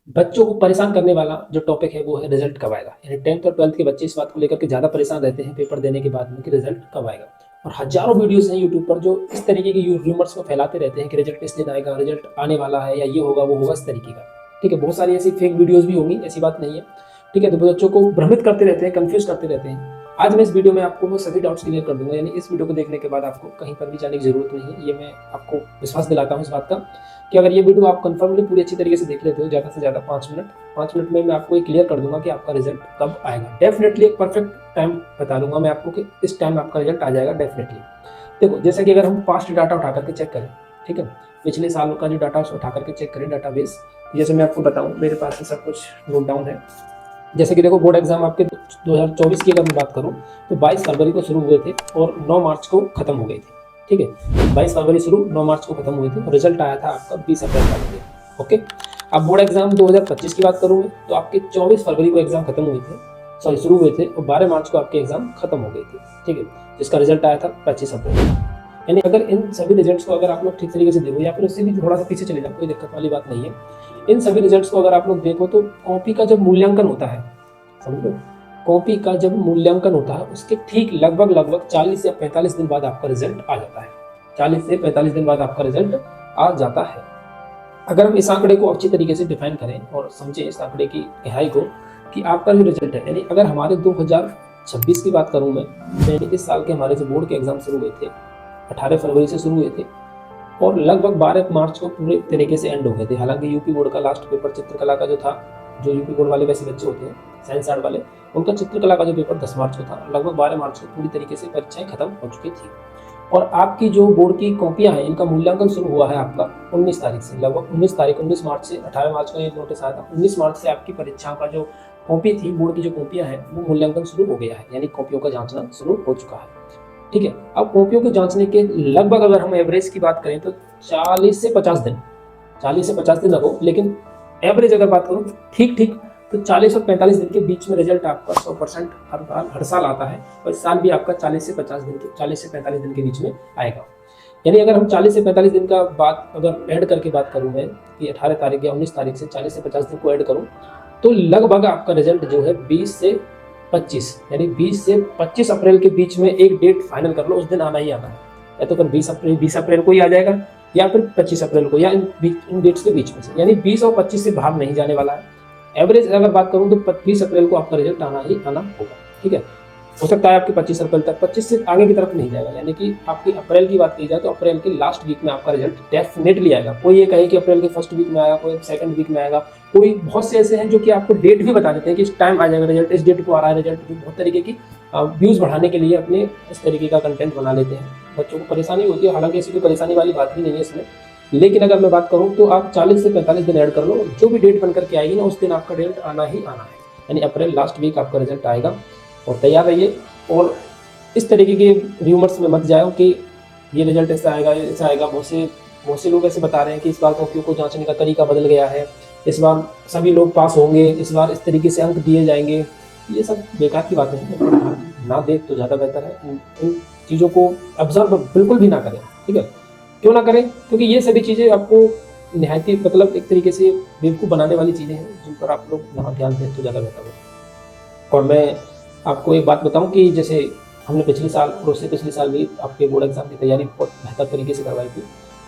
बच्चों को परेशान करने वाला जो टॉपिक है वो है रिजल्ट कब आएगा। यानी 10th और 12th के बच्चे इस बात को लेकर के ज़्यादा परेशान रहते हैं पेपर देने के बाद में कि रिजल्ट कब आएगा। और हज़ारों वीडियोज़ हैं यूट्यूब पर जो इस तरीके की र्यूमर्स को फैलाते रहते हैं कि रिजल्ट इस दिन आएगा, रिजल्ट आने वाला है या ये होगा वो होगा, इस तरीके का। ठीक है, बहुत सारी ऐसी फेक वीडियोज़ भी होंगी, ऐसी बात नहीं है। ठीक है, तो बच्चों को भ्रमित करते रहते हैं, कन्फ्यूज़ करते रहते हैं। आज मैं इस वीडियो में आपको वो सभी डाउट्स क्लियर कर दूँगा। यानी इस वीडियो को देखने के बाद आपको कहीं पर भी जाने की ज़रूरत नहीं है। ये मैं आपको विश्वास दिलाता हूँ इस बात का कि अगर ये वीडियो आप कन्फर्मली पूरी अच्छी तरीके से देख लेते हो, ज़्यादा से ज़्यादा 5 मिनट में मैं आपको ये क्लियर कर दूंगा कि आपका रिजल्ट कब आएगा। डेफिनेटली एक परफेक्ट टाइम बता दूंगा मैं आपको कि इस टाइम आपका रिजल्ट आ जाएगा डेफिनेटली। देखो, जैसे कि अगर हम पास्ट डाटा उठा करके चेक करें, ठीक है, पिछले साल का जो डाटा उठा करके चेक करें डाटाबेस, जैसे मैं आपको बताऊं मेरे पास सब कुछ नोट डाउन है। जैसे कि देखो, बोर्ड एग्जाम आपके 2024 की अगर मैं बात करूं तो 22 फरवरी को शुरू हुए थे और 9 मार्च को खत्म हो गए थे। ठीक है, 22 फरवरी शुरू, 9 मार्च को खत्म हुए थे और रिजल्ट आया था आपका 20 अप्रैल को। ओके, अब बोर्ड एग्जाम 2025 की बात करूँ मैं तो आपके 24 फरवरी को एग्जाम खत्म हुए थे, सॉरी शुरू हुए थे, और 12 मार्च को आपके एग्जाम खत्म हो गए थे। ठीक है, जिसका रिजल्ट आया था 25 अप्रैल। यानी अगर इन सभी रिजल्ट्स को अगर आप लोग ठीक तरीके से देखो या फिर उससे भी थोड़ा सा पीछे चले जाओ, कोई दिक्कत वाली बात नहीं है। इन सभी रिजल्ट्स को अगर आप लोग देखो तो कॉपी का जब मूल्यांकन होता है, समझ लो, कॉपी का जब मूल्यांकन होता है उसके ठीक लगभग 40 या 45 दिन बाद आपका रिजल्ट आ जाता है। 40 से 45 दिन बाद आपका रिजल्ट आ जाता है। अगर हम इस आंकड़े को अच्छी तरीके से डिफाइन करें और समझें इस आंकड़े की गहराई को कि आपका जो रिजल्ट है, यानी अगर हमारे 2026 की बात करूं मैं, यानी इस साल के हमारे जो बोर्ड के एग्जाम शुरू हुए थे 18 फरवरी से शुरू हुए थे और लगभग 12 मार्च को पूरे तरीके से एंड हो गए थे। हालांकि यूपी बोर्ड का लास्ट पेपर चित्रकला का जो था, जो यूपी बोर्ड वाले वैसे बच्चे होते हैं साइंस आर्ट वाले, उनका चित्रकला का जो पेपर 10 मार्च को था, लगभग 12 मार्च को पूरी तरीके से परीक्षाएं खत्म हो चुकी थी। और आपकी जो बोर्ड की कॉपियां हैं इनका मूल्यांकन शुरू हुआ है आपका 19 तारीख से, लगभग 19 मार्च से। 18 मार्च को ये नोटिस आया था, 19 मार्च से आपकी परीक्षाओं का जो कॉपी थी, बोर्ड की जो कॉपियां हैं वो मूल्यांकन शुरू हो गया है, यानी कॉपियों का जांचना शुरू हो चुका है। ठीक है, अब कॉपियों को जांचने के लगभग अगर हम एवरेज की बात करें तो 40 से 50 दिन, 40 से 50 दिन लगो, लेकिन एवरेज अगर बात करूं ठीक ठीक तो 40 और 45 दिन के बीच में रिजल्ट आपका 100% हर साल आता है। और इस साल भी आपका 40 से 45 दिन के बीच में आएगा। यानी अगर हम 40 से 45 दिन का बात अगर ऐड करके बात करूं मैं कि 18 तारीख या 19 तारीख से 40 से 50 दिन को ऐड करूं तो लगभग आपका रिजल्ट जो है 20 से 25, यानी 20 से 25 अप्रैल के बीच में एक डेट फाइनल कर लो, उस दिन आना ही आना है। या तो फिर 20 अप्रैल को ही आ जाएगा या फिर 25 अप्रैल को, या इन डेट्स के बीच में से, यानी 20 और 25 से बाहर नहीं जाने वाला है। एवरेज अगर बात करूं तो 20 अप्रैल को आपका रिजल्ट आना ही आना होगा। ठीक है, हो सकता है आपके 25 अप्रैल तक, 25 से आगे की तरफ नहीं जाएगा। यानी कि आपकी अप्रैल की बात की जाए तो अप्रैल के लास्ट वीक में आपका रिजल्ट डेफिनेटली आएगा। कोई ये कहे कि अप्रैल के फर्स्ट वीक में आएगा, कोई सेकंड वीक में आएगा, कोई बहुत से ऐसे हैं जो कि आपको डेट भी बता देते हैं कि इस टाइम आ जाएगा रिजल्ट, इस डेट को आ रहा है रिजल्ट, जो बहुत तरीके की व्यूज बढ़ाने के लिए अपने इस तरीके का कंटेंट बना लेते हैं। बच्चों को परेशानी होती है, हालांकि ऐसी कोई परेशानी वाली बात भी नहीं है इसमें। लेकिन अगर मैं बात करूं तो आप 40 से 45 दिन ऐड कर लो, जो भी डेट बनकर के आएगी ना उस दिन आपका रिजल्ट आना ही आना है। यानी अप्रैल लास्ट वीक आपका रिजल्ट आएगा और तैयार रहिए। और इस तरीके के र्यूमर्स में मत जाओ कि ये रिजल्ट ऐसा आएगा। बहुत से लोग ऐसे बता रहे हैं कि इस बार कॉपियों को जांचने का तरीका बदल गया है, इस बार सभी लोग पास होंगे, इस बार इस तरीके से अंक दिए जाएंगे। ये सब बेकार की बातें हैं, ना देख तो ज़्यादा बेहतर है। इन चीज़ों को ऑब्जर्व बिल्कुल भी ना करें। ठीक है, क्यों ना करें? क्योंकि ये सभी चीज़ें आपको निहायती मतलब एक तरीके से बेवकूफ़ बनाने वाली चीज़ें हैं, जिन पर आप लोग ना ध्यान दें तो ज़्यादा बेहतर हो। और मैं आपको एक बात बताऊं कि जैसे हमने पिछले साल और उससे पिछले साल भी आपके बोर्ड एग्जाम की तैयारी बहुत बेहतर तरीके से करवाई थी,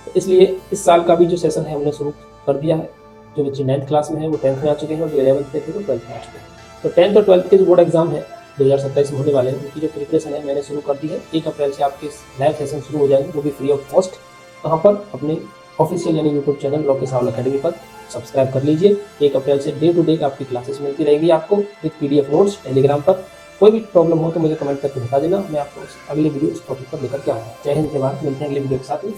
तो इसलिए इस साल का भी जो सेशन है हमने शुरू कर दिया है। जो बच्चे 9th क्लास में है वो 10th में आ चुके हैं और जो 11th में थे वो 12th में आ चुके हैं। तो 10th और 12th के जो बोर्ड एग्जाम है 2027 में होने वाले हैं, उनकी जो प्रिपरेशन है मैंने शुरू कर दी है। 1 अप्रैल से आपके लाइव सेशन शुरू हो जाएंगे, वो भी फ्री ऑफ कॉस्ट। कहाँ पर? अपने ऑफिशियल यानी YouTube channel Lokesh Rawal academy पर सब्सक्राइब कर लीजिए। 1 अप्रैल से डे टू डे आपकी क्लासेस मिलती रहेंगी आपको विद PDF नोट्स टेलीग्राम पर। कोई भी प्रॉब्लम हो तो मुझे कमेंट करके बता देना, मैं आपको अगले वीडियो इस टॉपिक पर लेकर के आऊँगा। जय हिंद, जय भारत। मिलते हैं अगले वीडियो के साथ में।